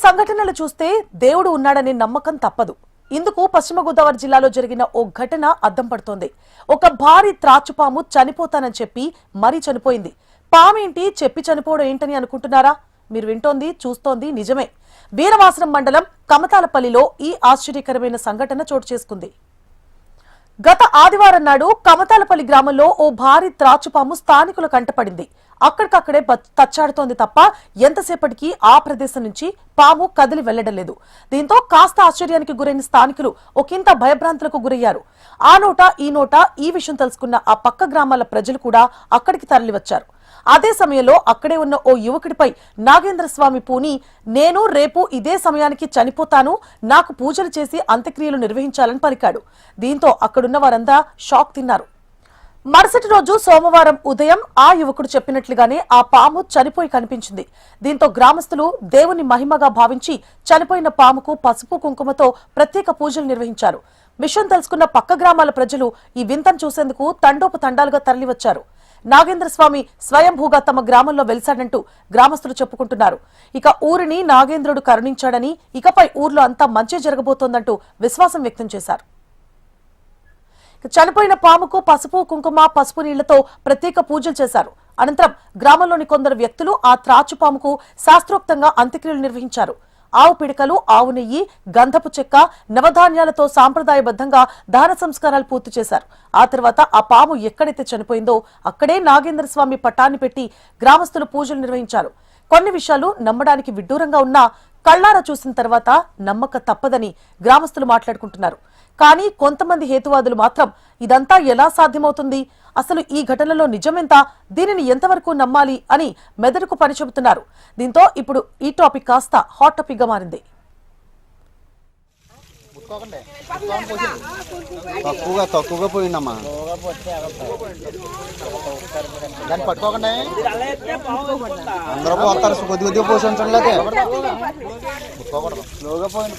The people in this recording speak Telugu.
సంఘటనలు చూస్తే దేవుడు ఉన్నాడనే నమ్మకం తప్పదు. ఇందుకు పశ్చిమ గోదావరి జిల్లాలో జరిగిన ఓ ఘటన అద్దం పడుతోంది. ఒక భారీ త్రాచుపాము చనిపోతానని చెప్పి మరీ చనిపోయింది. పామేంటి చెప్పి చనిపోవడం ఏంటని అనుకుంటున్నారా? మీరు వింటోంది చూస్తోంది నిజమే. వీరవాసరం మండలం కమతాలపల్లిలో ఈ ఆశ్చర్యకరమైన సంఘటన చోటు చేసుకుంది. గత ఆదివారం నాడు కమతాలపల్లి గ్రామంలో ఓ భారీ త్రాచుపాము స్థానికుల కంటపడింది. అక్కడికక్కడే తచ్చాడుతోంది తప్ప ఎంతసేపటికి ఆ ప్రదేశం నుంచి పాము కదిలి వెళ్లడం లేదు. దీంతో కాస్త ఆశ్చర్యానికి గురైన స్థానికులు ఒకంత భయభ్రాంతులకు గురయ్యారు. ఆ నోట ఈ నోట ఈ విషయం తెలుసుకున్న ఆ పక్క గ్రామాల ప్రజలు కూడా అక్కడికి తరలివచ్చారు. అదే సమయంలో అక్కడే ఉన్న ఓ యువకుడిపై నాగేంద్ర స్వామి పూని, నేను రేపు ఇదే సమయానికి చనిపోతాను, నాకు పూజలు చేసి అంత్యక్రియలు నిర్వహించాలని పలికాడు. దీంతో అక్కడున్న వారంతా షాక్ తిన్నారు. మరుసటి రోజు సోమవారం ఉదయం ఆ యువకుడు చెప్పినట్లుగానే ఆ పాము చనిపోయి కనిపించింది. దీంతో గ్రామస్తులు దేవుని మహిమగా భావించి చనిపోయిన పాముకు పసుపు కుంకుమతో ప్రత్యేక పూజలు నిర్వహించారు. విషయం తెలుసుకున్న పక్క గ్రామాల ప్రజలు ఈ వింతను చూసేందుకు తండోపతండాలుగా తరలివచ్చారు. నాగేంద్ర స్వామి స్వయంభూగా తమ గ్రామంలో వెలిశాడంటూ గ్రామస్తులు చెప్పుకుంటున్నారు. ఇక ఊరిని నాగేంద్రుడు కరుణించాడని, ఇకపై ఊర్లో అంతా మంచి జరగబోతోందంటూ విశ్వాసం వ్యక్తం చేశారు. చనిపోయిన పాముకు పసుపు కుంకుమ పసుపు నీళ్లతో ప్రత్యేక పూజలు చేశారు. అనంతరం గ్రామంలోని కొందరు వ్యక్తులు ఆ త్రాచు పాముకు శాస్త్రోక్తంగా అంత్యక్రియలు నిర్వహించారు. ఆవు పిడకలు, ఆవు నెయ్యి, గంధపు చెక్క, నవధాన్యాలతో సాంప్రదాయబద్ధంగా దహన సంస్కారాలు పూర్తి చేశారు. ఆ తర్వాత ఆ పాము ఎక్కడైతే చనిపోయిందో అక్కడే నాగేంద్ర స్వామి పటాన్ని పెట్టి గ్రామస్తులు పూజలు నిర్వహించారు. కొన్ని విషయాలు నమ్మడానికి విడ్డూరంగా ఉన్నా కళ్లారా చూసిన తర్వాత నమ్మక తప్పదని గ్రామస్తులు మాట్లాడుకుంటున్నారు. కానీ కొంతమంది హేతువాదులు మాత్రం ఇదంతా ఎలా సాధ్యమవుతుంది, అసలు ఈ ఘటనలో నిజమెంత, దీనిని ఎంతవరకు నమ్మాలి అని మెదడుకు పని చెబుతున్నారు. దీంతో ఇప్పుడు ఈ టాపిక్ కాస్త హాట్ టాపిక్ గా మారింది. తక్కువగా పోయిందమ్మా, దాన్ని పట్టుకోకండి. అందరూ పోతారు, కొద్ది కొద్దిగా పోషించండి. స్లోగా పోయింది,